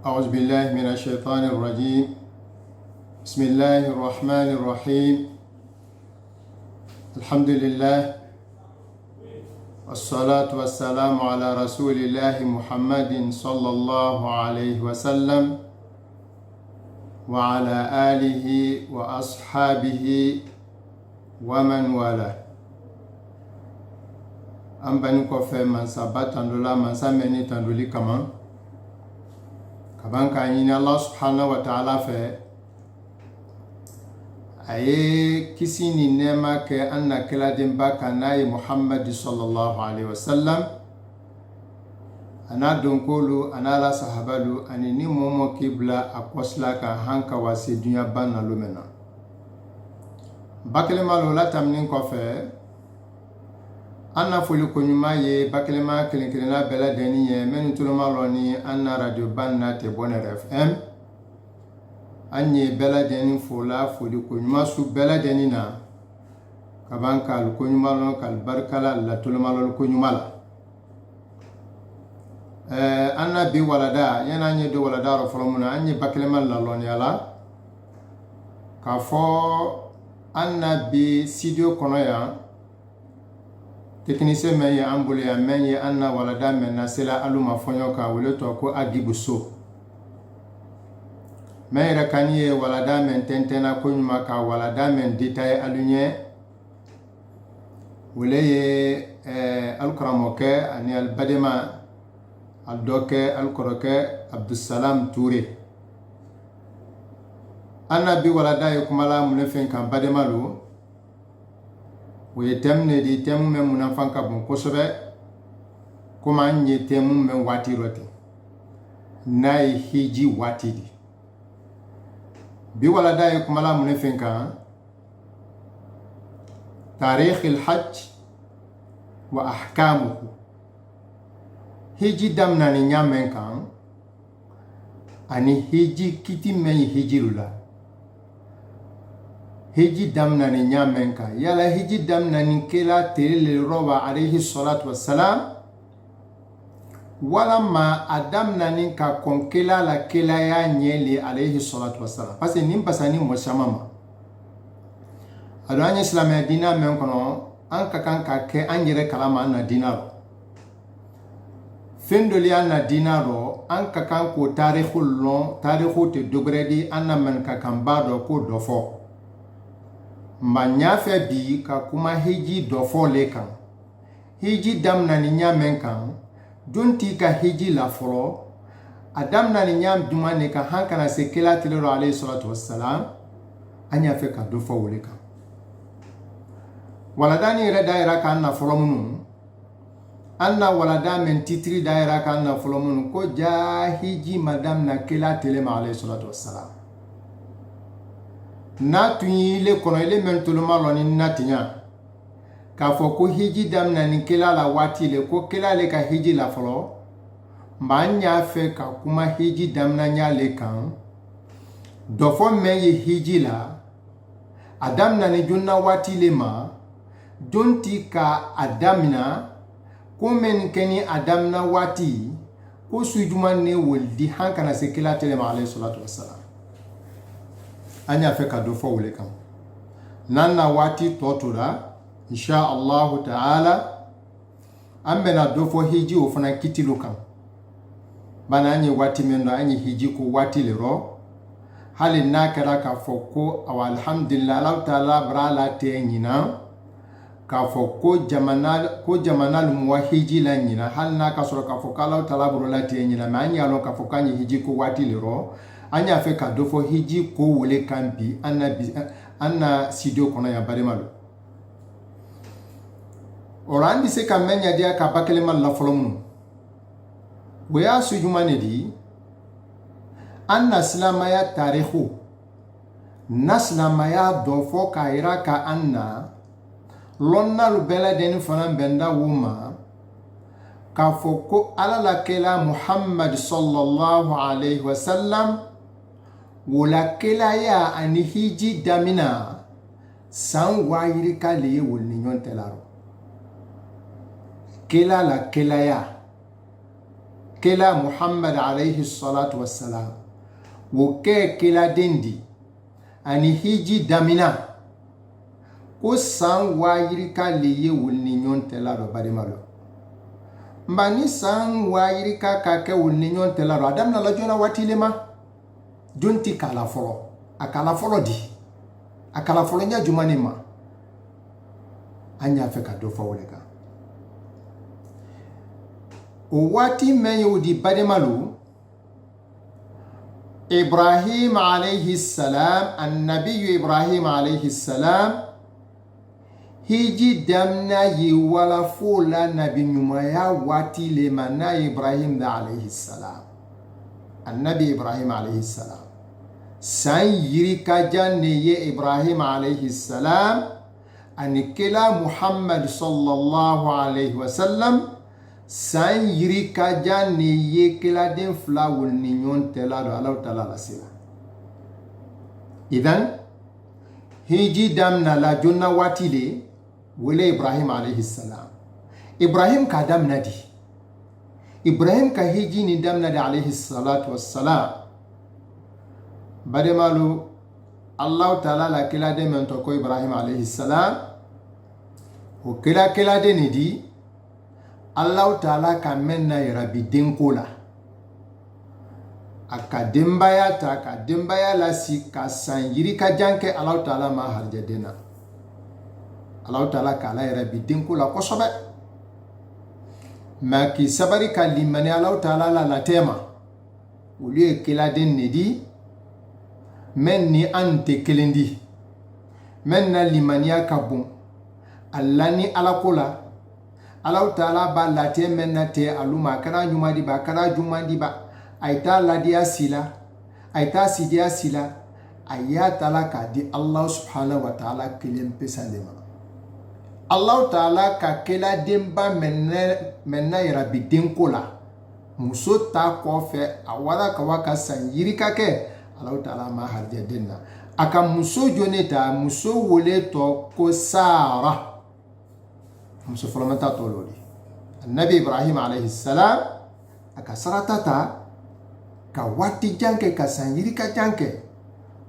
أعوذ بالله من الشيطان الرجيم. بسم الله الرحمن الرحيم. الحمد لله والصلاة والسلام على رسول الله محمد صلى الله عليه وسلم وعلى آله وأصحابه ومن والاه. an bani kɔfɛ mansaba tandola mansa mɛni tandoli kama kaban k'a ɲini Allah subhanahu wa ta'ala fɛ a ye kisi ni nɛɛma kɛ an na kɛladenba kan n'a ye Muhammad sallallahu alaihi wasallam a n'a donkolu a n'a la sahabalu ani ni mɔmɔ k'i bila a kɔsila kan han ka wase dunya ba nalo mɛn na bakelema lo la taminin kɔfɛ an na foli koɲuman ye bakelema kelenkelenna bɛɛ lajɛlen ye minnu tuloma lɔ ni an na radio ban na tɛ Bonheur FM an ye bɛɛ lajɛlen fola foli koɲuman su bɛɛ lajɛlen na ka ban ka koɲuman lɔ ka barika la latoloma lɔ koɲuman la an na bi walada yana an ye do walada rɔ fɔlɔ mun na an ye bakelema lalɔniya la k'a fɔ an na bi studio kɔnɔ yan technicien men ye an bolo yan men ye an na walada men na sela alu ma fɔɲɔ ka wele tɔ ko Agibu So men yɛrɛ kan ye walada men tɛntɛnna ko ɲuman ka walada men détaillé alu ɲɛ wele ye alukaramɔkɛ ani alibadema alidɔkɛ alukɔrɔkɛ Abdusalam Ture an na bi walada ye kumala mun fɛn kan badema lo o ye thème ne di thème men munafan ka bon kosɛbɛ komi an ye thème men waati dɔ ten n'a ye hiji waati di bi walada ye kumala mun fɛn kan tarikh al-hajj wa ahkamuhu hiji damna ni ɲamen kan ani hiji kiti men ye hijiru la hiji damna ni ɲamen kan yala hiji damna ni kela tere roba alayhi salatu wassalam walama a damna ni ka kon kela la kela ya ɲɛle alayhi salatu wassalam parce que nin basani mɔgɔ caman ma a don an ye silamɛya diina men kɔnɔ an ka kan ka kɛ an yɛrɛ kalama an na diina rɔ fɛn dɔ an na diina rɔ an ka kan k'o tarikhu lɔn tarikhu tɛ dɔgɔrɛ di an na man ka kan ba dɔ k'o dɔ fɔ ma ɲafɛ bi ka kuma hiji dɔ fɔ le kan hiji damna ni ɲamen kan don t'i ka hiji la fɔlɔ a damna ni ɲam duman ne kan han kana se kela tele rɔ alayhi salatu wassalam an y'a fɛ ka dɔ fɔ wele kan walada ni yɛrɛ da yɛrɛ kan na fɔlɔ minnu an na walada men titiri da yɛrɛ kan na fɔlɔ minnu ko ja hiji madam na kela tele ma alayhi salatu wassalam n'a tun ye ile kɔnɔ ile men toloma lɔ ni natiɲa k'a fɔ ko hiji damina ni kela la waati le ko kela le ka hiji la fɔlɔ mba n y'a fɛ ka kuma hiji damina ɲale kan dɔ fɔ mɛn ye hiji la a damina ni jonna waati le ma don ti ka a damina ko mɛn kɛ ni a damina waati ko sujuma ne wolidi han kana se kela tele ma alayhi salatu wassalam an y'a fɛ ka dɔ fɔ wele kan n'an na waati tɔ tora insha Allahu ta'ala an bɛna dɔ fɔ hiji o fana kitilu kan bana an ye waati min dɔ an ye hiji ko waati le rɔ hali n'a kɛra k'a fɔ ko awa alhamdulillah Allah ta'ala bara la tɛ ɲina k'a fɔ ko jamana lumu wa hiji la ɲina hali n'a ka sɔrɔ k'a fɔ ko Allah ta'ala bara la tɛ ɲina mais an y'a lɔn k'a fɔ k'an ye hiji ko waati le rɔ an y'a fɛ ka dɔ fɔ hiji ko wele kan bi an na studio kɔnɔ yan barima lo ola an bɛ se ka mɛn ɲadiya ka bakelema la fɔlɔ minnu o y'a su juma ne di an na silamaya tarikhu na silamaya dɔ fɔ k'a yira ka an na lɔnnalu bɛɛ lajɛlen fana bɛnda o ma k'a fɔ ko ala la kɛla Muhammad sallallahu alaihi wasallam wala kelaya ani hiji damina san wayiri ka le ye woli ni ɲɔgɔn tɛ la kela la kelaya kila Muhammad alayhi salatu wassalam wo ke kila dendi ani hiji damina ko san wayirika liye wulni nyonte la do badimalo mbani san wayirika ka ke wulni nyonte la do adam na la jona watilema jonti kala folo di akala folo nya jumani ma anya fe ka do fawlega o wati men yudi badimalo Ibrahim alayhi salam annabi Ibrahim alayhi salam hiji damna yi wala fola nabi nyumaya wati le mana Ibrahim da alayhi salam annabi Ibrahim alayhi salam san yiri kajanne ye Ibrahim alayhi salam anikela Muhammad sallallahu alayhi wasallam san yiri kajanne ye kela den flawul ni nyonte la do Allah taala la sila idan hiji damna la jonna wati le wele Ibrahim alayhi salam Ibrahim ka damna di Ibrahim ka hiji ni damna di alayhi salatu wassalam bademalu Allah taala la kila de mento ko Ibrahim alayhi salam o kila de ni di Allah taala ka menna yarabi denko la aka dembaya ta ka dembaya la si ka san yiri ka janke Allah taala ma harje dena Allah taala ka la yarabi denko la kosobe ma ki sabari ka limani Allah taala la tema ulie kila den nedi men ni ante kelendi men na limaniya kabun Allah ni alakola Allah taala ba late menna te aluma kana nyuma di ba kana juma di ba aita ladia sila aita sidia sila ayata la ka di Allah subhanahu wa ta'ala kilim pesalema Allah taala ka kela demba menna yarabi denkola muso ta kofe awara ka waka san yirika ke Allah taala ma harje denna aka muso joneta muso wole to ko Sara muso folomata tololi annabi Ibrahim alayhi salam aka saratata ka wati janke ka sanjiri ka janke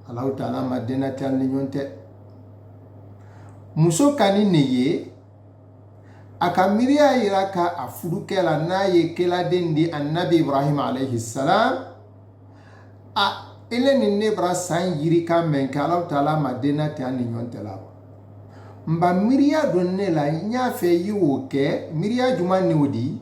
Allah taala madina tan nyonte muso kani neye aka miriya iraka afurukela naye kela dendi annabi Ibrahim alayhi salam a ele ni nebra sanjiri ka menka Allah taala madina tan nyonte la mba miriya donne la nya fe yiwo ke miriya juma ni wodi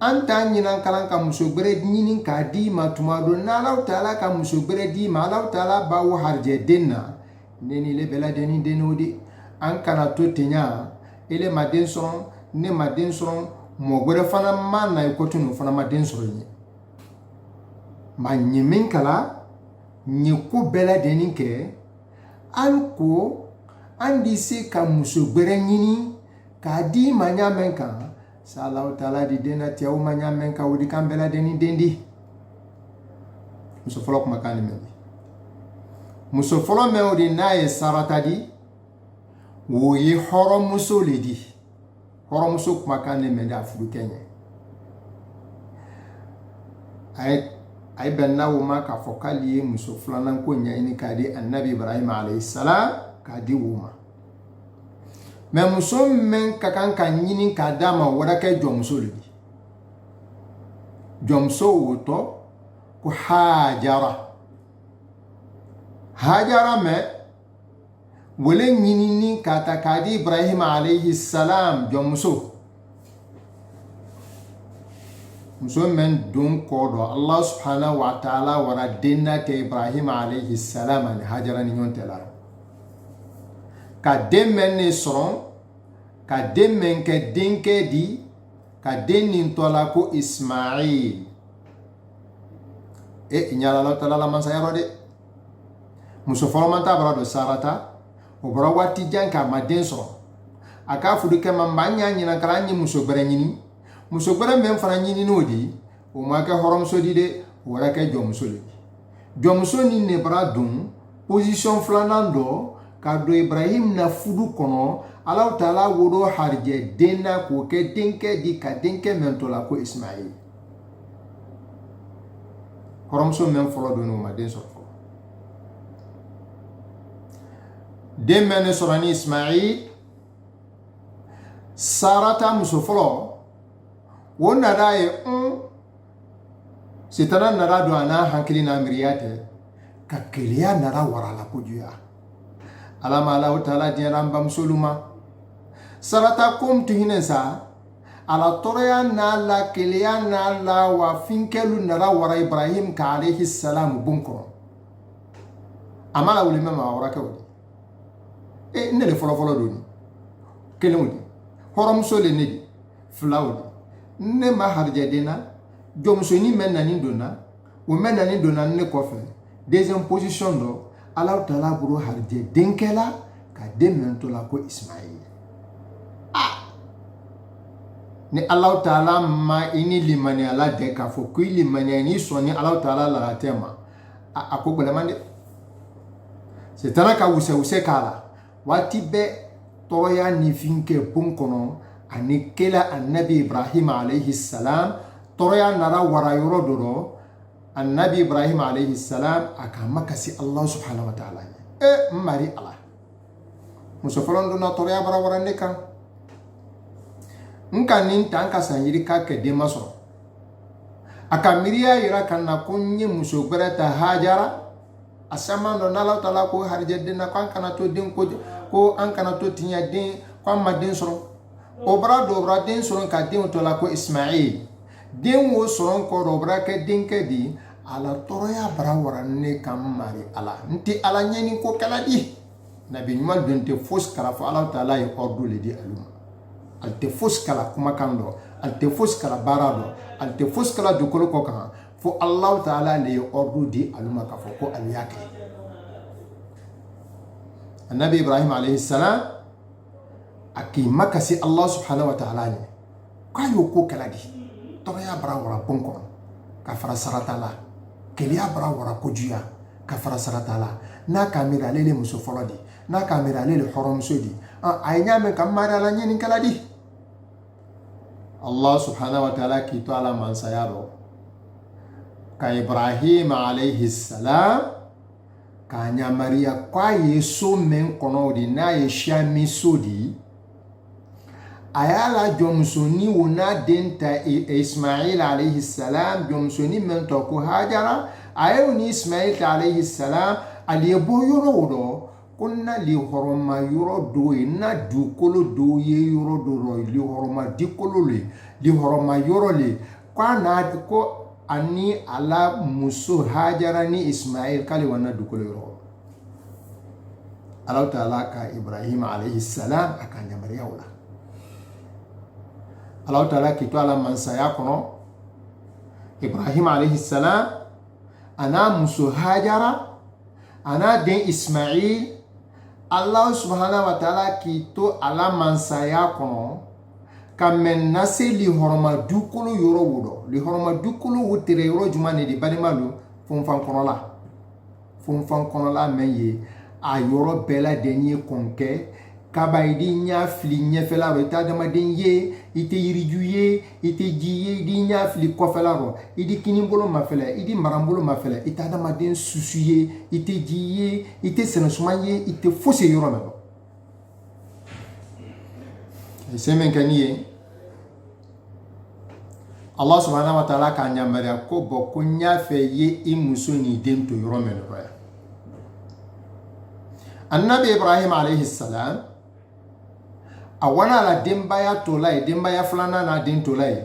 anta nyina kalan ka musobere nyinin ka di matuma don na Allah taala ka musobere di ma Allah taala ba wo harje denna neni le bela deni denodi an kana to tenya ele maden son ne maden son mo gbere fana ma na ikotunu fana maden son ni ma nyimin kala nyiku bela deni ke an ko andi se ka musogbere nyini ka di manya menka sallahu taala di dena tiaw manya menka wodi kambela deni dendi muso folo kuma kan mendi muso folo me odi naye sarata di wo yi horo muso ledi horo muso kuma kan mendi afuru kenye ay benna wo ma ka fokali muso flanan ko nya ini ka di annabi Ibrahim alayhi salam kadi wuma me muso men kakan kan nyinin kadama wada ke jomso li jomso woto ko hajara me wole nyinini kata kadi Ibrahim alayhi salam jomso muso men dun kodo Allah subhanahu wa ta'ala wara denna te Ibrahim alayhi salam an hajara ni nyonte la ka demen ne soron ka demen ke dinke di ka denin tola ko Ismail inyala la tala la mansa yaro de muso folomanta brado sarata o bra wati janka maden soron aka fudu ke mambanya nyina kala nyi muso bere nyini muso bere men fara nyini nodi o ma ka horom so di de wara ke jomso le jomso ni ne bra dum position flanando kado Ibrahim na fudu kono Allah taala wodo harje denna ko ke denke di ka denke mentola ko Ismail hɔrɔmuso men fɔlɔ don o ma den sɔrɔ fɔlɔ den men sɔrɔ ni Ismail Sarata muso fɔlɔ o nada ye sitana nada don a n'a hakili n'a miiriya tɛ ka keleya nada warala kojuya ala ma Allahu taala diɲɛna an bamusolu ma Sarata ko mutu hinɛ sa ala tɔrɔya n'a la keleya n'a la wa finkɛlu nada wara Ibrahim ka alayhi salam bon kɔrɔ a ma la wuli mɛ ma wara kɛ o de ne de fɔlɔ don kelen o de hɔrɔmuso le ne de fila o de ne ma harijɛden na jɔmusonin mɛ nani donna o mɛ nani donna ne kɔfɛ deuxième position dɔ Allahu taala bolo harijɛden kɛla ka den mɛ to la ko Ismail ni Allahu taala ma ini limaniya la de k'a fɔ ko i limaniya ni sɔn ni Allahu taala la tɛ ma a ko gɛlɛman dɛ sitana ka wusɛ k'a la waati bɛɛ tɔɔrɔya ni finkɛ bon kɔnɔ ani kela annabi Ibrahim alayhi salam tɔɔrɔya nara wara yɔrɔ dɔ rɔ annabi Ibrahim alayhi salam a ka makasi Allah subhanahu wa ta'ala mari ala muso fɔlɔ donna tɔɔrɔya bara wara ne kan nka nin ta ka san yiri ka kɛ den ma sɔrɔ a ka miiriya yira kan na ko n ye muso gbɛrɛ ta Hajara a sama dɔ n'Allahu taala ko harijɛden na ko an kana to den ko an kana to tiɲɛ den ko an ma den sɔrɔ o bara den sɔrɔ ka den to la ko Ismail den wo sɔrɔ kɔrɔ o bara kɛ denkɛ di ala tɔɔrɔya bara wara ne kan mari ala n tɛ ala ɲɛni ko kɛla di nabi ɲuman don tɛ fosi kala fɔ Allahu taala ye ordre le di alu ma al tɛ fosi kala kumakan dɔ al tɛ fosi kala baara dɔ al tɛ fosi kala dugukolo kɔ kan fo Allahu taala le ye ordre di alu ma k'a fɔ ko alu y'a kɛ annabi Ibrahim alayhi salam a k'i makasi Allah subhanahu wa ta'ala ɲɛ k'a y'o ko kɛla di tɔgɔya bara wara bon kɔnɔ ka fara sarata la keleya bara wara kojuya ka fara sarata la n'a k'a miiri ale le muso fɔlɔ di n'a k'a miiri ale le hɔrɔmuso di a ye ɲa mɛn ka mari ala ɲɛni kɛla di Allah subhanahu wa ta'ala k'i to ala mansaya rɔ ka Ibrahim alayhi salam k'a ɲamariya k'a ye so min kɔnɔ di n'a ye siya min so di a y'a la jɔnmusonin o n'a den ta Ismail alayhi salam jɔnmusonin min tɔ ko Hajara a ye o ni Ismail ta alayhi salam ale ye bɔ yɔrɔ o dɔ ko na lihɔrɔma yɔrɔ dɔ ye na dugukolo dɔ ye yɔrɔ dɔ rɔ lihɔrɔma dikolo le lihɔrɔma yɔrɔ le k'a n'a ko ani ala muso Hajara ni Ismail k'ale wa na dugukolo yɔrɔ Allahu taala ka Ibrahim alayhi salam a ka yamariya o la Allahu taala k'i to ala mansaya kɔnɔ Ibrahim alayhi salam a n'a muso Hajara a n'a den Ismail Allah subhanahu wa ta'ala k'i to ala mansaya kɔnɔ ka mɛn nase lihɔrɔma dukolo yɔrɔ wo dɔ lihɔrɔma dukolo wo tere yɔrɔ jumɛn de balima lo fonfan kɔnɔla mɛn ye a yɔrɔ bɛɛ lajɛlen ye kɔnkɛ kaba i di ɲa fili ɲɛfɛla rɔ i tɛ adamaden ye i tɛ yiriju ye i tɛ ji ye i di ɲa fili kɔfɛla rɔ i di kinibolo mafɛlɛ i di maranbolo mafɛlɛ i tɛ adamaden susu ye i tɛ ji ye i tɛ sɛnɛsuman ye i tɛ fosi yɔrɔ min rɔ se min kɛ nin ye Allah subhanahu wa ta'ala k'a ɲamariya ko bɔn ko n y'a fɛ ye i muso n'i den to yɔrɔ min rɔ yan annabi Ibrahim alayhi salam a wana la denbaya to la ye denbaya filanan n'a den to la ye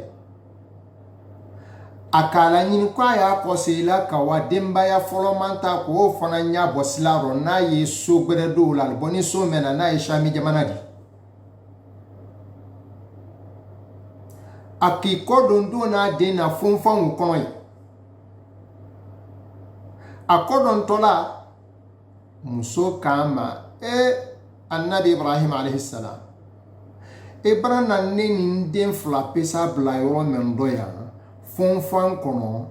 a k'a laɲini ko a y'a kɔsegi la ka wa denbaya fɔlɔ man ta k'o fana ɲa bɔ sila rɔ n'a ye so gbɛrɛ dɔw la bɔn ni so mɛnna n'a ye Sami jamana di a k'i kɔ don don n'a den na fonfanw kɔnɔ ye a kɔ don tɔ la muso k'a ma annabi Ibrahim alayhi salam i bara na ne ni n den fila pesa bila yɔrɔ min dɔ yan fonfan kɔnɔ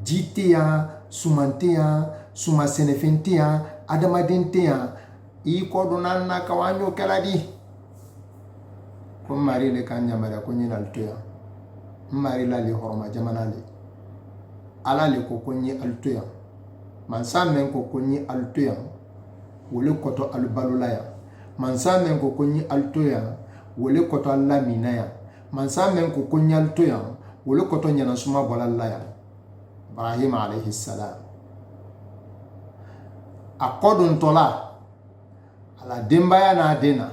ji tɛ yan suman tɛ yan suman sɛnɛfɛn tɛ yan adamaden tɛ yan i kɔ donna na ka wa n y'o kɛla di ko n mari le ka n yamaruya ko n ye na to yan n mari la le hɔrɔma jamana le ala le ko ko nyi altoya mansa men ko ko nyi altoya wole koto albalula ya mansa men ko ko nyi altoya wole koto lamina ya mansa men ko ko nyi altoya wole koto nyana suma bolalla ya Ibrahim alayhi salam akodun tola ala dembaya na dena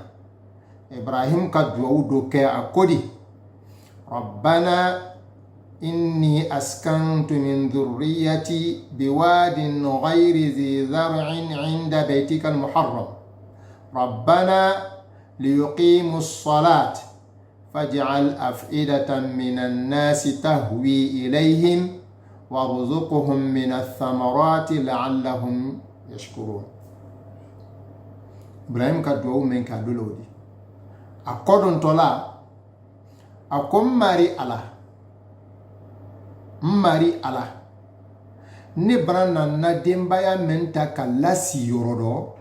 Ibrahim ka duwawu do ke akodi Rabbana inni askantu min dhurriyyati biwadin ghayri dhi dhar'in 'inda baytika al-muharram Rabbana liyuqimu as-salata faj'al af'idatan minan nasi tahwi ilayhim warzuqhum min ath-thamarati la'allahum yashkurun. Ibrahim ka duwawu men ka dolodi akodun tola akom mari ala ne brana na dembaya menta kalasi yorodo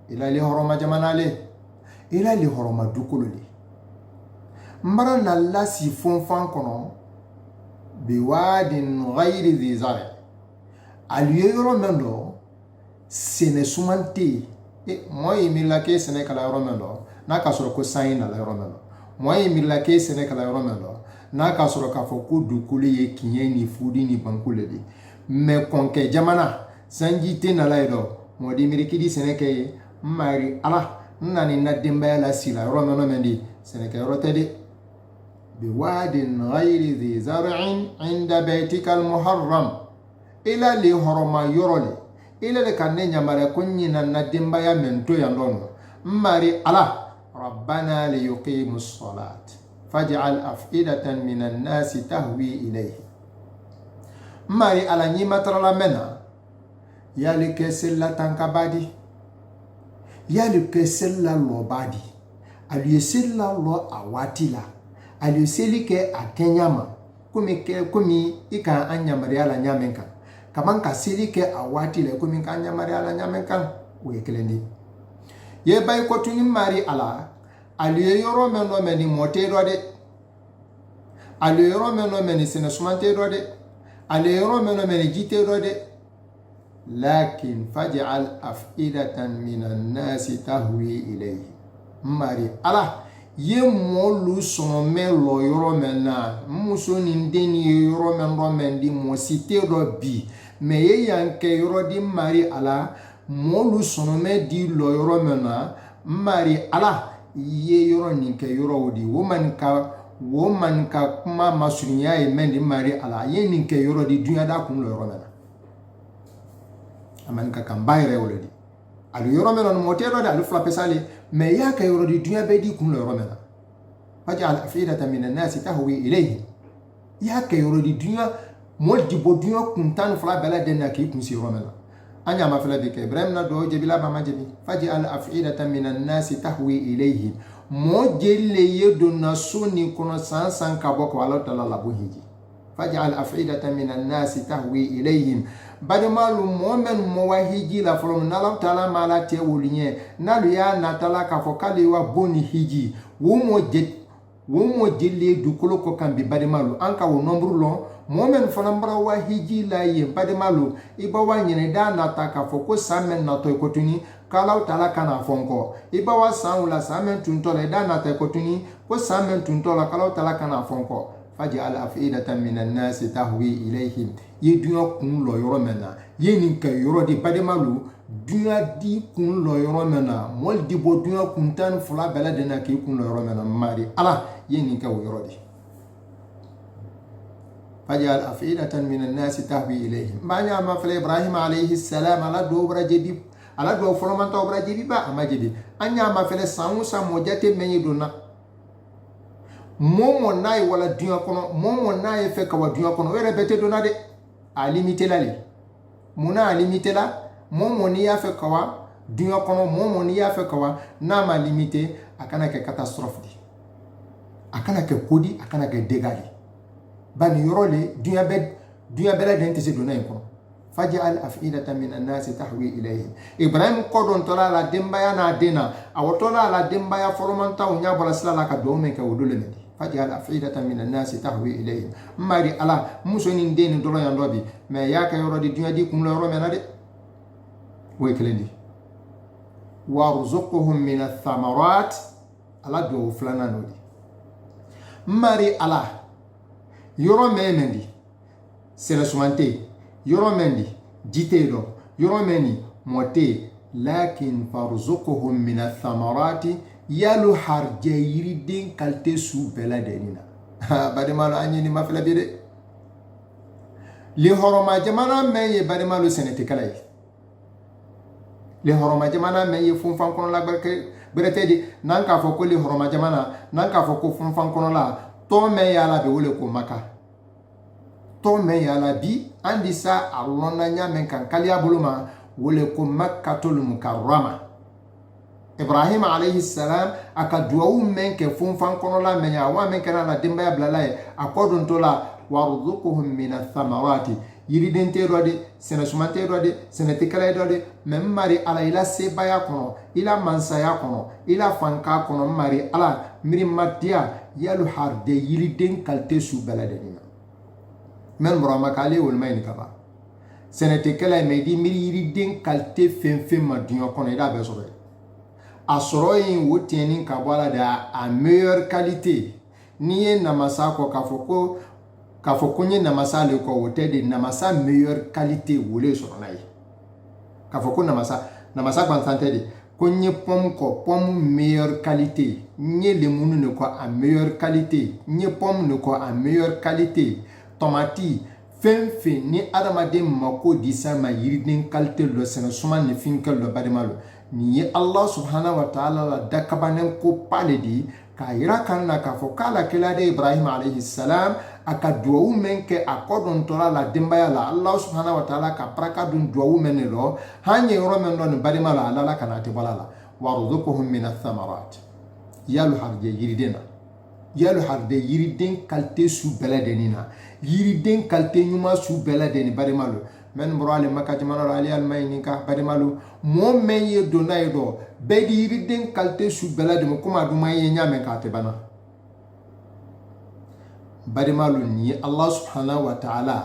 ila li horoma jamanale ila li horoma dukululi mbara na lasi fonfan kono biwadin ghayri dhi zari aliye yoro mendo sene sumante moy milake sene kala yoro mendo na ka soro ko sayin na la yoro mendo moy milake sene kala yoro mendo na ka soro ka fo ko dukuli ye kinye ni fudi ni bankule di me konke jamana sanji te na la yido modi mirikidi sene ke mari ala nani na demba la sila yoro mendo mendi sene ke yoro tede biwadin ghayri dhi zar'in 'inda baytika al-muharram ila li horoma yorole ila le kanne nyamare kunyina na demba ya mento ya ndono mari ala rabbana liyuqimu as-salat faj'al af'idatan minan nasi tahwi ilayhi mari ala nyima trala mena yali kesella tankabadi yali kesella lobadi aliyesella lo awatila aliyeseli ke akenyama kumi ika anyamari ala nyamenka kaman ka seli ke awatila kumi ka anyamari ala nyamenka wekelendi ye bay ko tuni mari ala aliye yoro meno meni motero de aliye yoro meno meni sene sumantero de aliye yoro meno meni jitero de lakin faj'al af'idatan minan nasi tahwi ilayhi mari ala ye molu somme lo yoro mena muso ni ndeni yoro meno mendi mo sitero bi me ye yanke yoro di mari ala molu somme di lo yoro mena mari ala ye yoro ninke yoro wodi woman ka kuma masunya e mendi mari ala ye ninke yoro di dunya da kun lo yoro mena aman ka kambayre woledi alu yoro mena no motero da alu flappe sale me ya ka yoro di dunya be di kun lo yoro mena faj'al afidatan minan nasi tahwi ilayhi ya ka yoro di dunya moldi bo dunya kun tan fla bela den na ki kun si yoro mena anya ma fala bike ibrahim na do jebila ba majebi faj'al af'idatan minan nasi tahwi ilayhi mo jelle yedo na suni kono sansan ka boko Allah taala la buhiji faj'al af'idatan minan nasi tahwi ilayhim badamalu momen mo wahiji la from na Allah taala mala te wulinye nalu ya na taala ka fokali wa boni hiji wo mo jelle dukolo ko kambi badamalu anka wo nombru lo momen fanambra wa hiji la ye bademalu iba wa nyene da nataka foko samen na to ekotuni kala utala kana fonko iba wa sanula samen tuntola da nata ekotuni ko samen tuntola kala utala kana fonko faj'al af'idatan minan nasi tahwi ilayhim ye dunya kun lo yoro mena ye ninka yoro di bademalu dunya di kun lo yoro mena mol di bo dunya kun tan fula bela de na ki kun lo yoro mena mari ala ye ninka yoro di faj'al af'idatan minan nasi tahwi ilayhim banya ma fala Ibrahim alayhi salam ala do brajebi ala do foromanta brajebi ba amajebi anya ma fala sangusa mojate menyi dona momo nay wala dunya kono momo nay fe ka wa dunya kono were bete dona de a limité la li muna a limité la momo ni ya fe ka wa dunya kono momo ni ya fe ka wa na ma limité akana ke catastrophe di akana ke kodi akana ke dégâts bani yorole dunya bela den tese dona ko faj'al af'idatan minan nasi tahwi ilayhim Ibrahim kodon tola la dembaya na dena awotola la dembaya foromanta unya bala sala ka do men ka wodole mendi faj'al af'idatan min an-nas tahwi ilayhim mari ala muso ni den dolo ya ndobi me ya ka yoro di dunya di kun yoro mena de way kelendi warzuqhum min ath-thamarat ala do flana nodi mari ala yoro memendi sela sumante yoro mendi jite do yoro meni mote lakin farzuqhum min ath-thamarati yalu harje yiridin kalte su bela denina bademalo anyini mafla bide li horoma jamana meye bademalo senete kalay li horoma jamana meye funfan kono la barke beretedi nanka foko li horoma jamana nanka foko funfan kono la to me yala be wole ko maka to me yala bi andisa allona nyamen kan kaliya buluma wole ko makkatul mukarrama Ibrahim alayhi salam aka duwawu menke funfan kono la menya wa menke na dimba ya blalaye akodun tola warzuquhum min ath-thamarati yiridente rode sene sumante rode sene tikale rode memmari ala ila sebaya kono ila mansaya kono ila fanka kono mari ala miri matia yalu harde yiriden kalte su baladenina men brama kale wol mayni kaba sene tikale medi miri yiriden kalte fenfe madunyo kono ida be sobe asoroyin wotienin kabwala da a meilleure qualité niye namasa ko kafoko nye namasa le ko wotede namasa meilleure qualité wole soronai kafoko namasa kwansante de konye pom meilleure qualité nye lemunu ne ko a meilleure qualité nye pom ne ko a meilleure qualité tomati fenfe ni adamade mako disama yiridin qualité lo sene suma ne finkel lo bademalo ni Allah subhanahu wa ta'ala la dakabanen ko paledi ka yira kanna ka fo kala kila de Ibrahim alayhi salam aka duwawu menke akodon tola la dimbaya la Allah subhanahu wa ta'ala ka praka dun duwawu menelo hanye yoro men don badima la ala kanati balala warzuquhum min ath-thamarat yalu harje yiridena yalu harde yiriden kalte su beladenina yiriden kalte nyuma su beladeni badimalo men morale makajmano ali almayni ka badimalu mo meye donaydo be yiriden kalte su belademo kuma duma ye nyame ka te bana badimalu ni Allah subhanahu wa ta'ala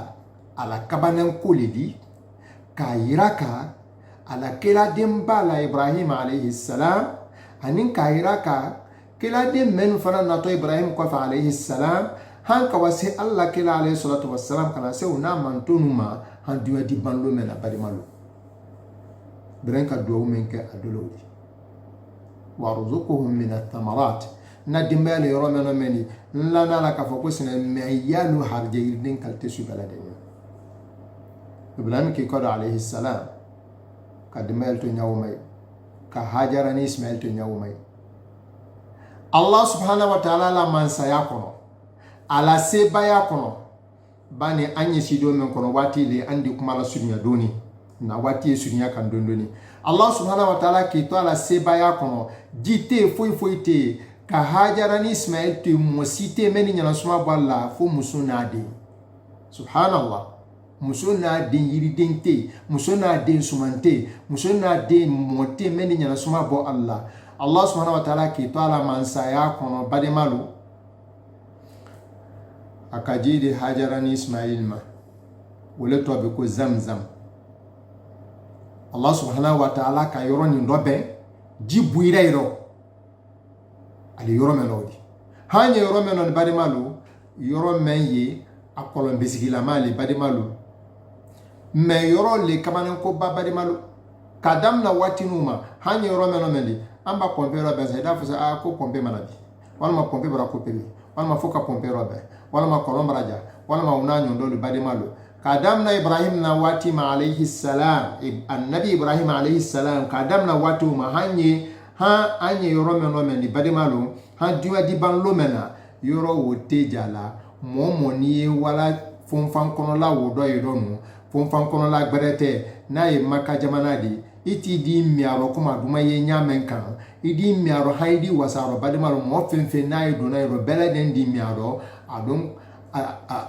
ala kabanen kolidi ka yiraka ala kila dembala Ibrahim alayhi salam anin ka yiraka kila dem men fana nato Ibrahim ko fa alayhi salam hanka wasi Allah kila alayhi salatu wassalam kana se una mantonuma handuwa di banlo mena badimalu brenka duwa menke adolodi warzuquhum min ath-thamarat na dimbele yoro meno meni la na ka foko sina meyalu harje yirdin kalte su baladeni Ibrahim ki kodo alayhi salam ka dimbele to nyawmay ka Hajara ni Ismail to nyawmay Allah subhanahu wa ta'ala la mansa yakono ala seba yakono bani anye sido men kono wati le andi kuma la sunya doni na wati sunya kan dondoni Allah subhanahu wa ta'ala ki to ala seba yakono jite foi ka Hajara ni Ismail to mosite meni nyana suma balla fo musuna de subhanallah musuna de yiridente musuna de sumante musuna de mote meni nyana suma bo Allah subhanahu wa ta'ala ki to ala mansa yakono bademalu akajidi Hajara ni Ismail ma wole to be ko Zamzam Allah subhanahu wa ta'ala ka yoro ni ndobe jibuire iro ali yoro melodi hanye yoro menon badimalu yoro menye akolon besigila mali badimalu me yoro le kamanen ko badimalu kadam na watinuma hanye yoro menon mendi amba kompero be zeda fusa ko kompe manabi wala ma kompe bara ko peli wala ma foka pompe robe wala ma kolombraja wala ma unanyo ndolu bademalu kadam na Ibrahim na wati ma alayhi salam annabi Ibrahim alayhi salam kadam na wati ma hanye ha anye yoro meno ni bademalu ha diwa di ban lomena yoro wote jala momo ni wala fonfan kono la wodo yidonu fonfan kono la gberete na e maka jamanadi iti di miaro kuma duma ye nyamen kan idi miaro haidi wasaro bademalu mo fenfe na yido na yoro beleden di miaro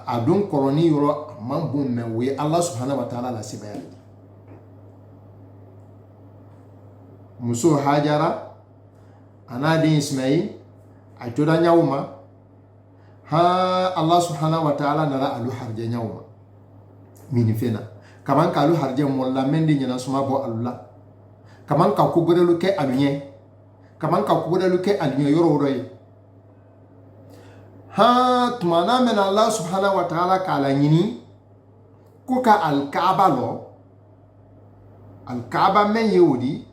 adon koloni yoro mambu mewe Allah subhanahu wa ta'ala la sibayali muso Hajara anadi Ismail ajoda nyawuma ha Allah subhanahu wa ta'ala nara alu harje nyawma mini fena kaman ka alu harje molla mendi nyana suma bo Allah kaman ka kubudelu ke alunye kaman ka kubudelu ke alunye yoro roye ha tumana men Allah subhanahu wa ta'ala kala nyini kuka al-Kaaba lo al-Kaaba men yewudi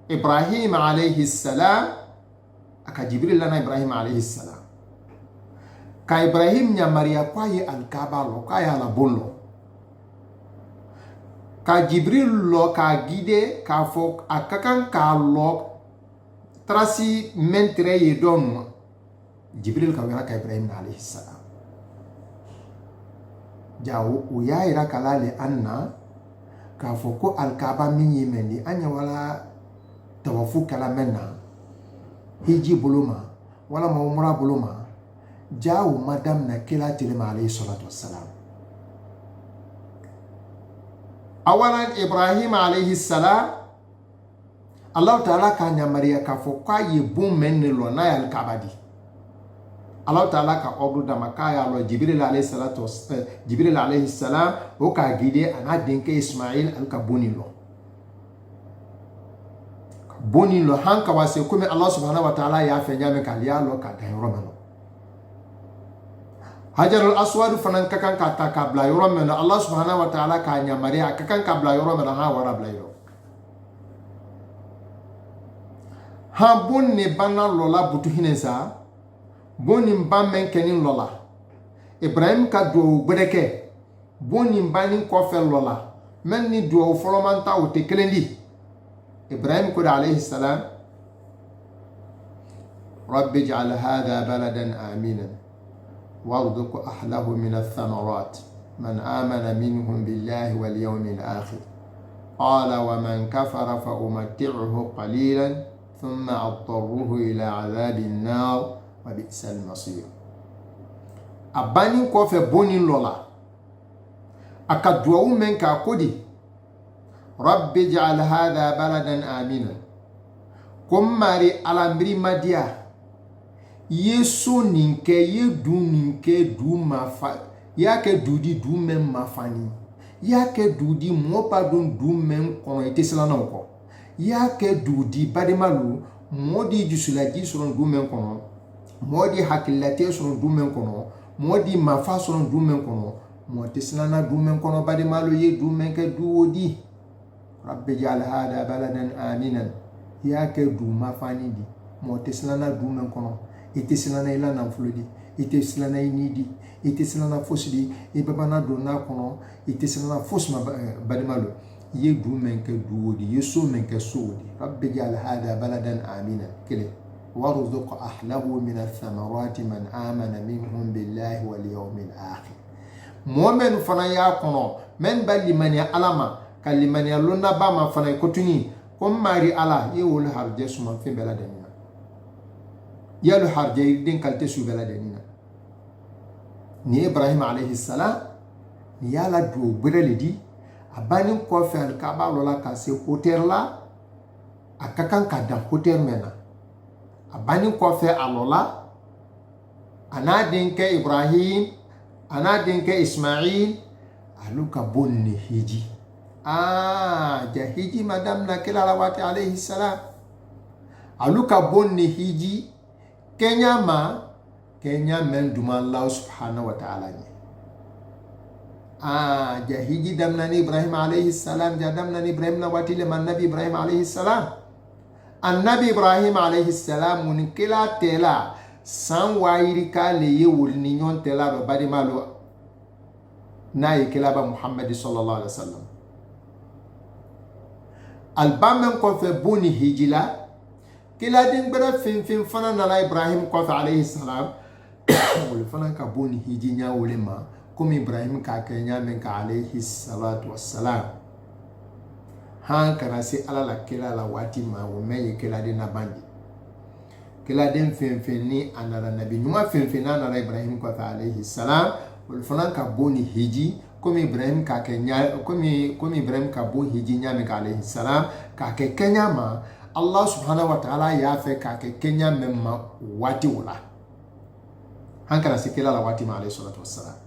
Ibrahim alayhi salam aka Jibril lana Ibrahim alayhi salam ka Ibrahim nya Maria kwa ye al-Kaaba lo ka ya la bonlo ka Jibril lo ka guide ka fo akakan ka lo trasi mentre ye don Jibril ka wera ka Ibrahim alayhi salam jawo uya ira kalale anna ka fo ko al-Kaaba min yemendi anya wala tawafu kala menna hiji buluma wala umra buluma jawo madam na kila tilima alayhi salatu wassalam awalan Ibrahim alayhi salam Allah ta'ala kanya Maria ka fo kwa ye bum menni lo na ya al-Kaaba di Allah ta'ala ka obru da makaya lo Jibril alayhi salatu Jibril alayhi salam o ka gide ana denke Ismail al kabuni lo boni lo hanka wase kome Allah subhanahu wa ta'ala ya fe nyame ka liya lo ka ga romano Hajarul Aswad fanan kakan ka ta ka bla romano Allah subhanahu wa ta'ala ka nya Maria kakan ka bla romano ha wara bla yo ha bonni banna lola butu hinesa bonni mbammen kenin lola Ibrahim ka do gbedeke bonni mbani ko fe lola men ni do folomanta o te kelendi إبراهيم كود عليه السلام رب اجعل هذا بلدا آمنا وارزق أهله من الثمرات من آمن منهم بالله واليوم الآخر قال ومن كفر فأمتعه قليلا ثم أضطره إلى عذاب النار وبئس المصير أباني كوفي بوني لولا أكدوه منك أكودي رب اجعل هذا بلدا آمنا كم ماري الامري مديا يسو نينكي يدو نينكي دو مافا ياكي دودي دو من مافاني ياكي دودي موبا دون دو من كون يتسلانا وكو ياكي دودي بادمالو مودي جسولاجي سرون دو من كون مودي حكيلاتي سرون دو من كون مودي مافا سرون دو من كون مودي سلانا دو من كون بادمالو يدو من كي دو ودي رب اجعل هذا بلدا آمنا ياك دو ما فاني دي مو تسلانا دو من كونو يتسلانا إلا نفلو دي يتسلانا ينيدي يتسلانا فوس دي يبابانا دو نا كونو يتسلانا فوس ما بدمالو يدو من كدو دي يسو من كسو دي رب اجعل هذا بلدا آمنا كله وارزق أهله من الثمرات من آمن منهم بالله واليوم الآخر مؤمن فنا يا كونو من بل من يعلم kalimani alona ba ma fana kotuni kom mari ala ye wol harje suma fe bela denina ya lo harje din kalte su bela denina ni Ibrahim alayhi salam ni yala do berele di abani ko fe al Kaaba lola ka se hotel la akakan ka da hotel mena abani ko fe alola ana dinke Ibrahim ana dinke Ismail aluka bonni hiji hiji madam na kila lawati alayhi salam aluka bonni hiji kenya men duma Allah subhanahu wa ta'ala ni hiji damna ni Ibrahim alayhi salam damna ni Ibrahim na wati le man nabi Ibrahim alayhi salam annabi Ibrahim alayhi salam mun kila tela san wairi ka le yewul ni nyon tela do badi malo na yikila ba Muhammad sallallahu alaihi wasallam albamen ko fe boni hijila kila din gbara fin fana na Ibrahim ko fa alayhi salam wol fana ka boni hijinya wole ma comme Ibrahim ka kenya men ka alayhi salatu wassalam han kana si alala kila la wati ma wo me kila din na bandi kila din fin ni anara nabi numa fin na Ibrahim ko fa alayhi salam wol fana ka boni hiji comme Ibrahim ka kenya comme Ibrahim ka bo hiji nyame ka alayhi salam ka ke kenya ma Allah subhanahu wa ta'ala ya fe ka ke kenya memma wati wala an kana se kila la waati ma alayhi salatu wassalam.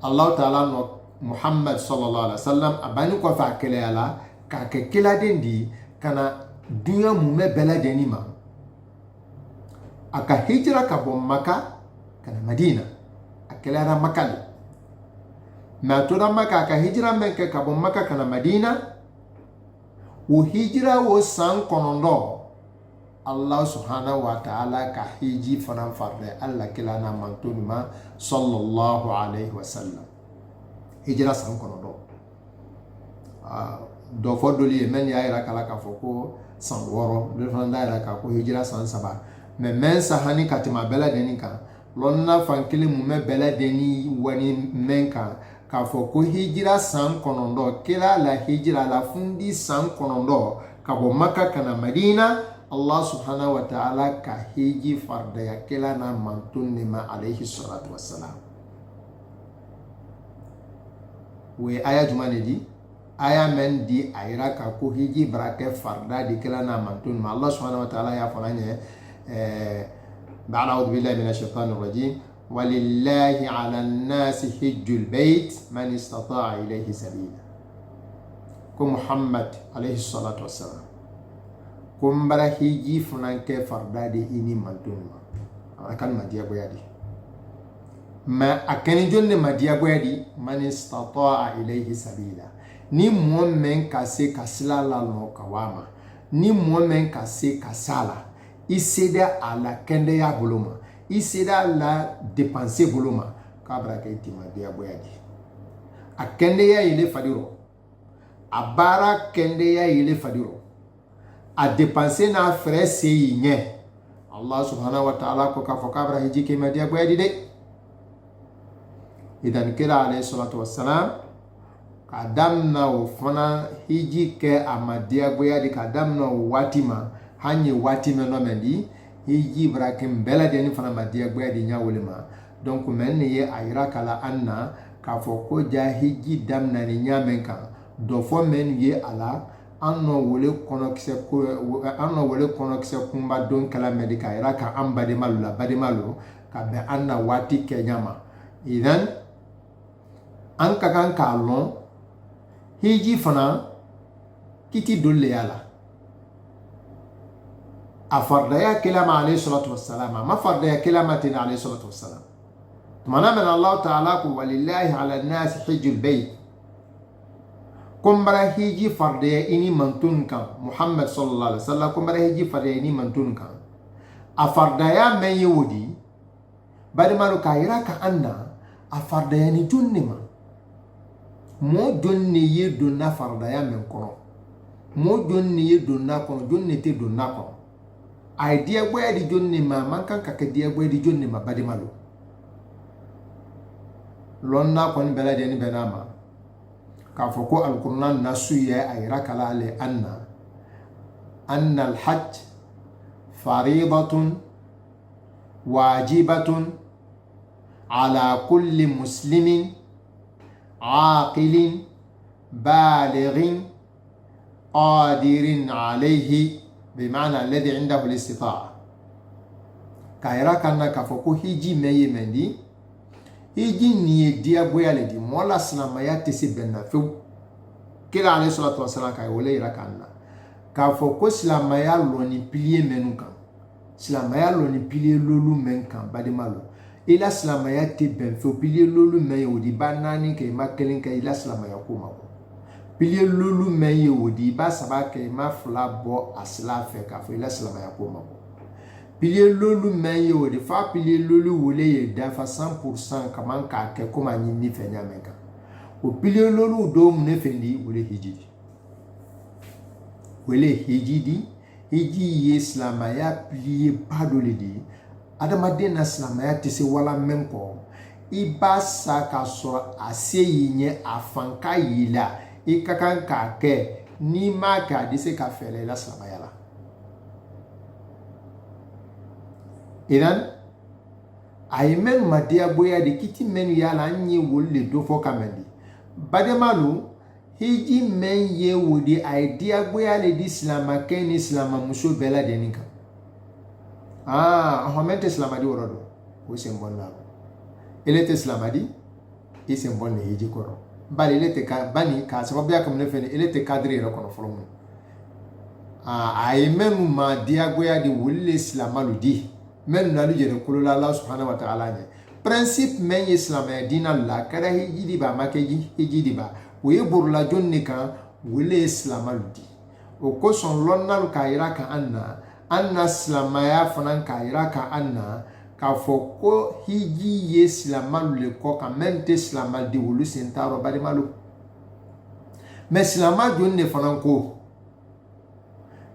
Allah ta'ala no Muhammad sallallahu alaihi wasallam abani ko fa kele ala ka ke kila den di kana dunya mume bela deni ma aka hijra ka bo Makka kana Madina akela ra Makka ma to da Makka ka hijra men ke ka bo Makka kana Madina wo hijra wo san konondo Allah subhanahu wa ta'ala ka hiji fanan farde Allah kila na mantuni ma sallallahu alaihi wasallam hijra san konondo do fodoli men ya ira kala ka foko san woro do fanda ira ka ko hijra san saba me men sahani katima bela deni kan lonna fankili mu me bela deni wani men kan ka foko hijra san konondo kila la hijra la fundi san konondo ka bo Makka kana Madina Allah subhanahu wa ta'ala ka hiji farda ya kila na mantuni ma alayhi salatu wassalam. We aya jumane di aya men di ayra ka ko hiji brake farda di kila na mantuni ma Allah subhanahu wa ta'ala ya falanye ba'da a'udhu billahi minash shaitanir rajim walillahi 'alan nasi hajjul bait man istata'a ilayhi sabila. Ko Muhammad alayhi salatu wassalam kumbara hiji funanke farda de ini mantuni akan madia goyadi ma akani jonne madia goyadi man istata'a ilayhi sabila ni mu'min kase kasila la no kawama ni mu'min kase kasala iseda ala kende ya buluma iseda la dépenser buluma kabra ke ti madia goyadi akende ya ile fadiro abara kende ya ile fadiro a dépenser na frais seyinye Allah subhanahu wa ta'ala ko ka fokabra hiji ke madia goyadi de idan kila alayhi salatu wassalam kadamna ufana hiji ke amadia goyadi kadamna watima hanye watima no mendi hiji brakim bela de ni fana madia goyadi nya wolema donc men ye ayra kala anna ka foko ja hiji damna ni nyamenka do fo men ye ala anno wole kono kise kumba don kala medika ira ka ambade malula bade malu ka be anna wati kenyama idan an ka kan ka lon hiji fana kiti dolle yala afarda ya kilama alayhi salatu wassalam ma farda ya kilamatin alayhi salatu wassalam mana min Allah ta'ala ku walillahi 'ala an-nas hajjul bayt kumbara hiji farde ini mantun kan Muhammad sallallahu alaihi wasallam kumbara hiji farde ini mantun kan afarda ya men yudi bari maru kaira ka anna afarda ya ni junnima mo jonni ye donna farda ya men kono mo jonni ye donna kono jonni te donna kono idea boy di jonni ma man kan ka dia boy di jonni ma bari maru lonna kon bela de ni benama كافوكو القرآن نسوية أيرا كلا أن الحج فريضة واجبة على كل مسلم عاقل بالغ قادر عليه بمعنى الذي عنده الاستطاعة كايرا كنا كافوكو هيجي مي مندي hiji ni dia boyale di mola salama ya tesi benna fu kila alayhi salatu wassalam kay wole ira kanna ka fo ko salama ya loni pilier menu kan salama ya loni pilier lolu men kan bade malo ila salama ya te ben fu pilier lolu men yodi banani ke makelin ka ila salama ya ko mako pilier lolu men yodi ba saba ke ma fla bo asla fe ka fo ila salama ya ko mako pilier lolu men yo de fa pilier lolu wole ye da fa 100% kaman ka ke ko ma ni fe nya menka o pilier lolu do mu ne fendi wole hijidi hiji islam ya pilier padole di adama de na islam ya tese wala menko ibasa ka so aseyinye afanka yila ikakan ka ke ni ma ka dise ka fele la islam ya la idan aymen madia boya de kiti menu yala nyi wolle do fo kamandi bademalu hiji men ye wodi idea boya le di islam ken islam muso bela deninka homente islam di worodo o symbole la ele te islamadi e symbole ne hiji ko bali ele te ka bani ka sababu ya kamne fene ele te cadre re kono folo mu ay menu ma diago ya di wulle islamalu di menu na lu je ko la Allah subhanahu wa ta'ala ne principe men islam ya dina la kada hiji di ba makeji hiji di ba we burla jonni kan wulle islamalu di o ko son lonnalu ka ira ka anna islamaya fanan ka ira ka anna ka foko hiji ye islamalu le ko ka mente islamal di wulu sentaro bari malu mais islama jonne fanan ko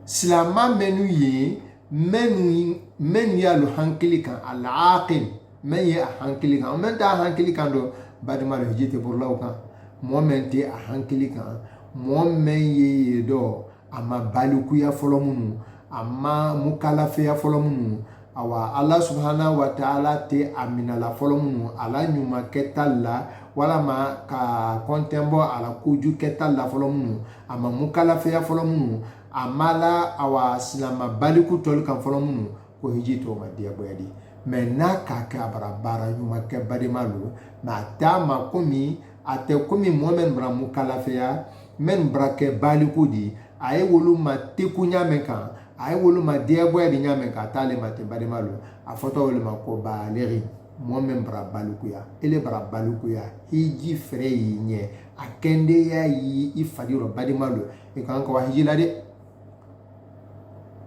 islama menu ye menu ya lu hankili kan al aqil men ye hankili kan men ta hankili kan do bari malu hiji te burlaw kan mo men te hankili kan mo men ye do ama baluku ya folomunu ama mukalafe ya folomunu awa Allah subhanahu wa ta'ala te amina la folomunu ala nyuma ketalla wala ma ka kontembo ala kuju ketalla folomunu ama mukalafe ya folomunu amala awa silama baluku tol kan folomunu ko hijito ma dia boyadi mena kaka barabara nyuma ke badimalu na tama komi ate komi momen bra mukalafe ya men brake baluku di aye wolu ma teku nyame kan aye wolu ma diabo ya nyame kan tale ma te bari malo a foto wolu ma ko ba leri mo men bra balukuya ele bra balukuya hiji frere nye akende ya yi ifadiro bari malo e kan ko hijila de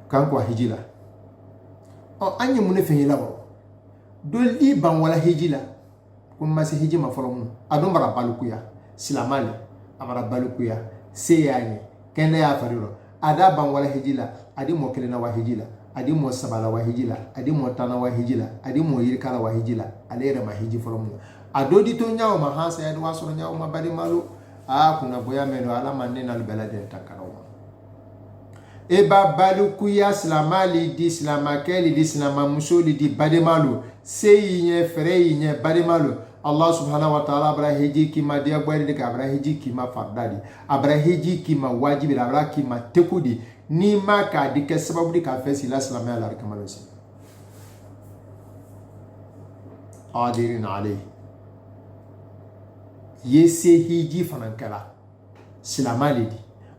kan ko hijila o anyi mun fe hila wo do li ban wala hijila kuma se hiji ma folo mun adon bra balukuya silamali amara balukuya seyani kende ya fariro ada ban wala hijila adi mo kelena wa hijila adi mo sabala wa hijila adi mo tana wa hijila adi mo yirkala wa hijila alere ma hiji folomu adodi to nyaaw ma hansa ya wa soro nyaaw ma bari malu kuna boya meno ala manne na belade takaraw e ba balu kuya islamali di islamakeli di islama musoli di bari malu seyinye fereyinye bari malu Allah subhanahu wa ta'ala abra hiji kima dia gwari de abra hiji kima fardadi abra hiji kima wajibi abra kima tekudi ni maka dike sababu di ka fesi la salama ala kamalosi adirin alayhi yese hiji fanankala silama lidi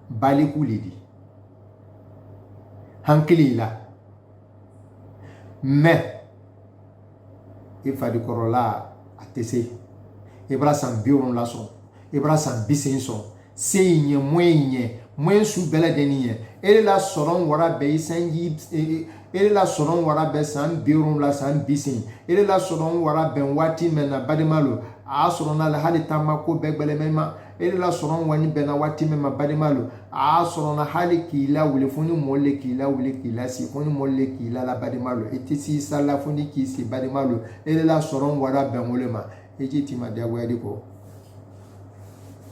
baliku lidi hankili la me ifadi korola atese ibra san biurun la son ibra san bisen son seyinye mwen su bela deniye ele la soron wara be sanji ele la soron wara be san biurun la san bisen ele la soron wara ben wati mena bademalo a soron la hali tamako begbele mema ele la soron wani bena wati mema bademalo a soron hali kila wule foni molle kila wule kila si foni molle kila la bademalo etisi sala foni kisi bademalo ele la soron wara ben wolema ejiti ma dia gwadi ko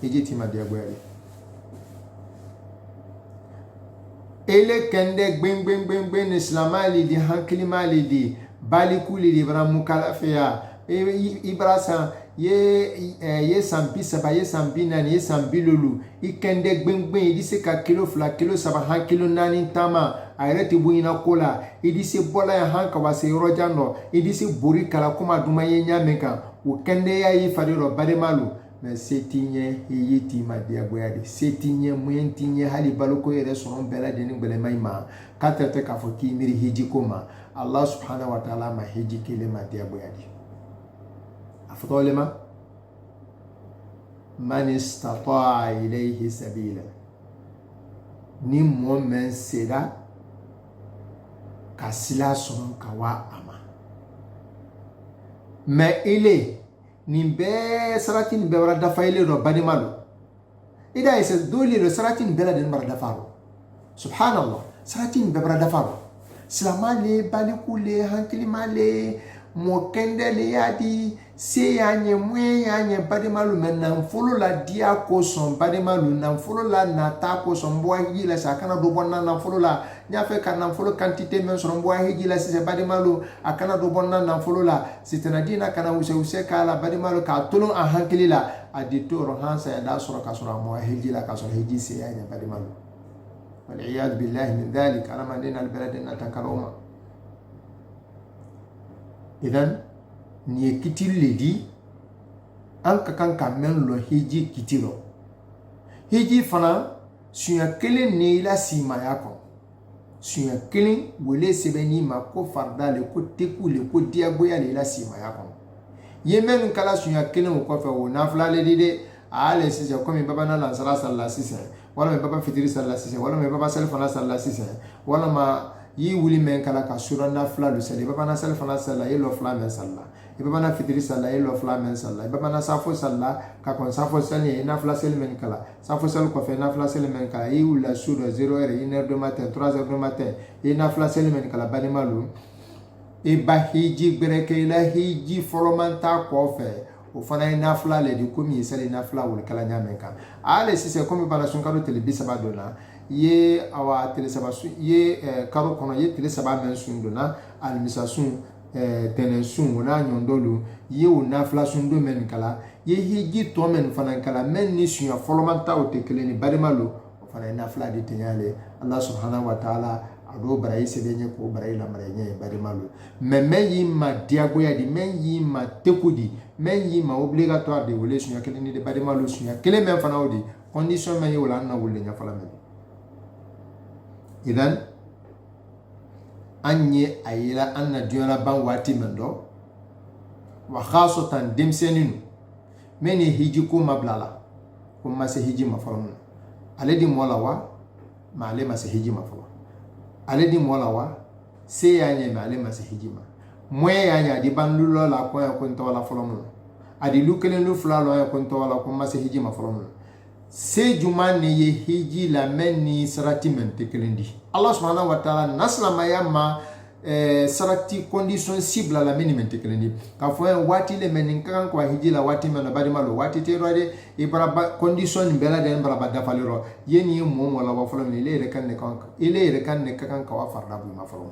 ejiti ma dia gwadi ele kende gbeng islamali di hankili mali di balikuli di bramu kalafia ibrasa ye sambi saba ye sambi nani ye sambi lulu ikende gbeng idise ka kilo fla kilo saba han kilo nani tama ayreti buina kola idise bola ya hanka wase rojano idise buri kala kuma duma ye nyameka ukende ya yi fadiro bademalu mais setinye yiti ma dia boyade setinye muyentinye hali baloko yere soron bela deni gbele maima katete ka foki miri hiji koma Allah subhanahu wa ta'ala ma hiji kele ma dia boyade afdolema man istata'a ilayhi sabila ni momen seda kasila soron kawa ama me ile nimbe sarati nimbe wara dafa ile ro badimalo ida ise doli ro sarati nimbe la den mara dafaro subhanallah sarati nimbe wara dafaro slamale balikule hankili male mo kendele yadi se yanye mwe yanye badimalo menna folo la dia ko son badimalo na folo la nata ko son bo hijila sakana do bonna na folo la nyafe kana folo quantité men son bo hijila se badimalo akana do bonna na folo la sitenadina kana use kala badimalo ka tolon a hankili la aditoro hansa ya da sura ka sura mo hijila ka sura hiji se yanye badimalo wal iyad billahi min dhalik ala man dina al balad natankaruma idhan ni ye kiti le di an ka kan ka men lo hiji kiti lo hiji fana sunya kelen ni la simaya ko sunya kelen wele sebeni ma ko farda le ko teku le ko diagoya le la simaya ko ye men kala sunya kelen ko fe wo nafla le de ale sise ko mi baba na lansara sallallahu sise wala mi baba fitiri sallallahu sise wala mi baba salfana sallallahu sise wala ma yi wuli men kala ka sura nafla lu sale baba na salfana sallallahu ye lo fla men sallallahu e baba na fitiri sallallahu ye lo fla men sallallahu e baba na safo sallallahu ka kon safo salni na fla sel men kala safo sel ko fe na fla sel men kala yi wula sura 0h 1h du matin 3h du matin e na fla sel men kala bani malu e ba hiji bereke la hiji folomanta ko fe o fana ina fla le di komi sele ina fla wol kala nyame kan ale si se komi bana sun kado tele bisaba dona ye awa tele saba su ye karo kono ye tele saba men sun dona al misasun tenen sun wona nyondolu ye o na fla sun do men kala ye hiji to men fana kala men ni sun ya folomanta o te kele ni barimalo o fana ina fla di tenyale Allah subhanahu wa ta'ala ado barai sebenye ko barai la marenye bari malu men yi ma diagoya di men yi ma tekudi men yi ma obligatoire de wole sunya kele ni de bari malu sunya kele men fana odi condition men yi wala na wole nya fala men idan anye ayila anna diona ban wati men do wa khasatan demseninu men hiji ko mablala ko ma se hiji ma fala mun ale di mola wa ma ale ma se hiji ma fala ale di mola wa se ya nya ma ale ma se hijima moye ya nya di ban lulo la ko ya ko ntawala folomu adi lukelen lu fla lo ya ko ntawala ko ma se hijima folomu se juma ne ye hiji la menni sarati men tekelendi Allah subhanahu wa ta'ala nasla mayama sarati condition cible la menni men tekelendi ka fo wati le men kan ko hiji la wati men badi malo wati te rode e bara condition bela den bara ba dafalero yeni mo mo la ba folo ni le kan ne kan ile re kan ne kan ka wa farda bu ma folo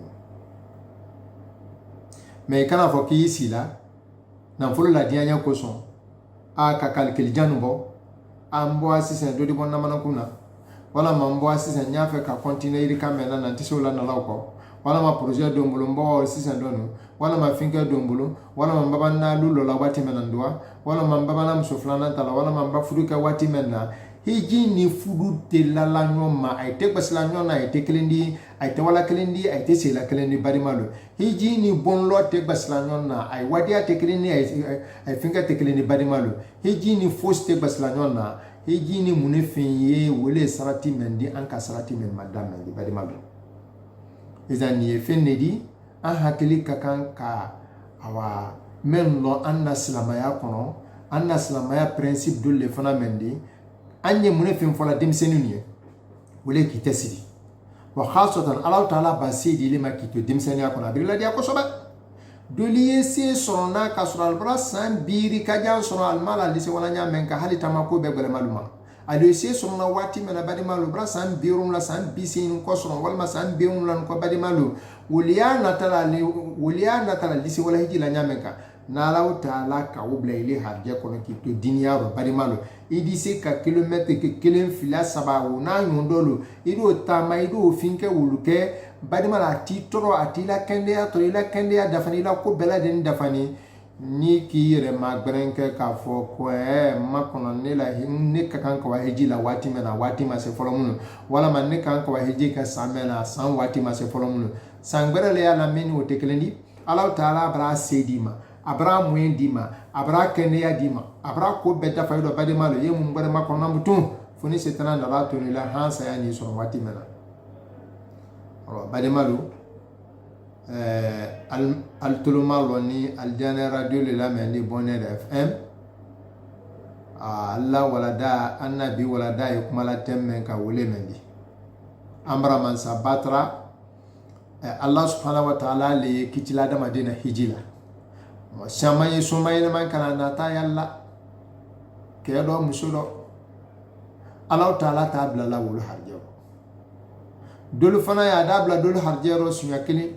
me kana fo ki sila na folo la dianya ko son a ka calcul janubo ambo asisen do di bonna manakuna wala mambo asisen nyafe ka continue iri kamena na tisola na lawko wala ma projet dombulu mbo sisen donu wala ma finka dombulu wala ma baba na lulo la wati menandwa wala ma baba na msuflana tala wala ma baba fuduka wati menna hiji ni fudu te la la nyoma ay te basla nyona ay te klendi ay te wala klendi ay te sela klendi bari malo hiji ni bonlo te basla nyona ay wadia te klendi ay finka te klendi bari malo hiji ni fos te basla nyona hiji ni munefenye wole sarati mendi anka sarati men madame di bari malo izani efenedi an hakili kakan ka awa men lo anna silamaya kono anna silamaya principe do le fana mendi anye munefen fola demsenu ni wole ki tesidi wa khasatan Allah ta'ala basidi lima ki to demsenu kono abirila dia ko soba doliye se sona ka sural brasan biri kajan sona almala lise wala nya men ka hali tamako be gole maluma alo se sona wati mena badi malu brasan birum la san bisin ko sona wala san birum lan ko badi malu wuliya natala lise wala hiji la nya men ka na Allah ta'ala ka ubla ile harje kono ki to dinya ro badi malu idi se ka kilometre ke kelen fila sabawu na yondolo ido tama ido finke wuluke badi mala titoro atila kende ya to ila kende ya dafani la ko bela den dafani ni ki yere magrenke ka fo ko ma kono ne la ne ka kan ko heji la wati mena wati ma se folomuno wala man ne kan ko heji ka samela san wati ma se folomuno sangbere le ala meni o tekelendi Allah ta'ala bra sedima abra muen dima abra kende ya dima abra ko beta fa do badi malo ye mun bare ma kono mutum foni setana na la to ni la hansa ya ni so wati mena badi malo al tulumalo ni al jana radio le la men ni Bonheur FM Allah walada annabi walada yukumala temme ka wole mendi amra man sabatra Allah subhanahu wa ta'ala le kitila da madina hijila mo shama yesu mayne man kana nata yalla kedo musudo Allah ta'ala tabla la wul harjo dolu fana ya dabla dolu harjero sunya kili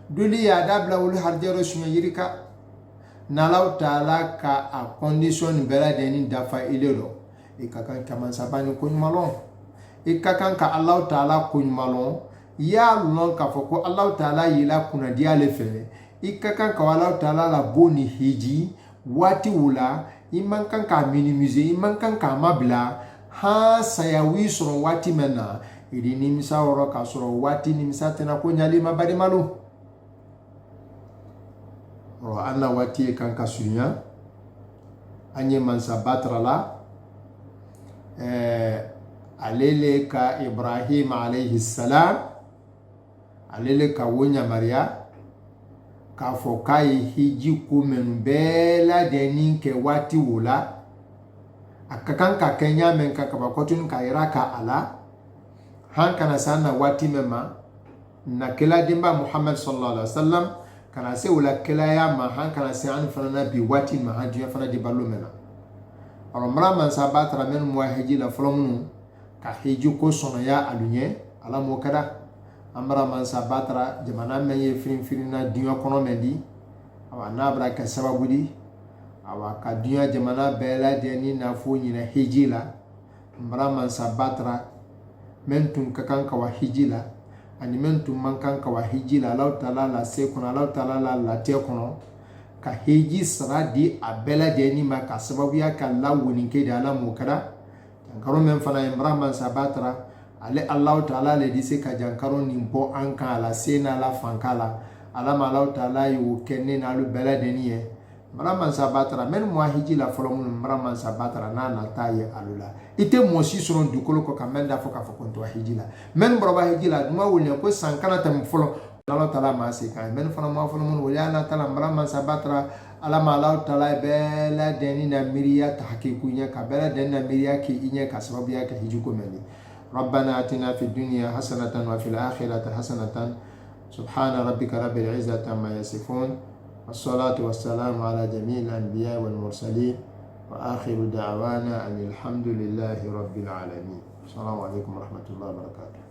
duli ya dabla wul harjero sunya yirika na Allah ta'ala ka a condition bela deni dafa ilero e kakan kaman sabani kun malon e kakan ka Allah ta'ala kun malon ya lon ka foko Allah ta'ala yila kuna dia le fere ikakan ka Allah Ta'ala la boni hiji wati wula iman kan ka minimiser iman kan ka mabla ha sayawi soro wati mena idi nimisa woro ka soro wati nimisa tena ko nyali mabari malu ro anna wati kan ka sunya anye mansa batrala alele ka Ibrahim alayhi salam alele ka wonya Maria ka fokai hiji kumen bela denin ke wati wula akakan ka kenya men ka bakotun ka iraka ala hankana sana wati mema na kila dimba Muhammad sallallahu alaihi wasallam kana se wala kila ya ma hankana se an fana bi wati ma hadiya fana di ballo mena alomra man sabatra men mo hiji la flomnu ka hiji ko sono ya alunye ala mo kada amra man sabatra jamana men ye firin na diyo kono mendi awa nabra ka sababu di awa ka diyo jamana bela deni na fo nyina hiji la amra man sabatra men tun kakan ka wa hiji la ani men tun man kan ka wa hiji la Allah Ta'ala la se kono Allah Ta'ala la te kono ka hiji sara di abela deni ma ka sababu ya ka lawuni ke da ala mo kada jankaro men fana amra man sabatra ale Allah Ta'ala le dise ka jankaro nimpo anka la sena la fankala alama Allah Ta'ala yu kenne na lu bela deniye maraman sabatra men mo hiji la folomun maraman sabatra na na taye alula ite mo si soron dukolo ko kamenda foka fokonto hiji la men broba hiji la duma wulne ko sankana tam folo Allah Ta'ala ma se kan men fana mo folomun wala Ta'ala maraman sabatra alama Allah Ta'ala bela deni na miriya tahqiqunya ka bela deni na miriya ki inya ka sababu ya ka hiji ko meli ربنا آتنا في الدنيا حسنة وفي الآخرة حسنة سبحان ربك رب العزة عما يصفون والصلاة والسلام على جميع الأنبياء والمرسلين وآخر دعوانا أن الحمد لله رب العالمين السلام عليكم ورحمة الله وبركاته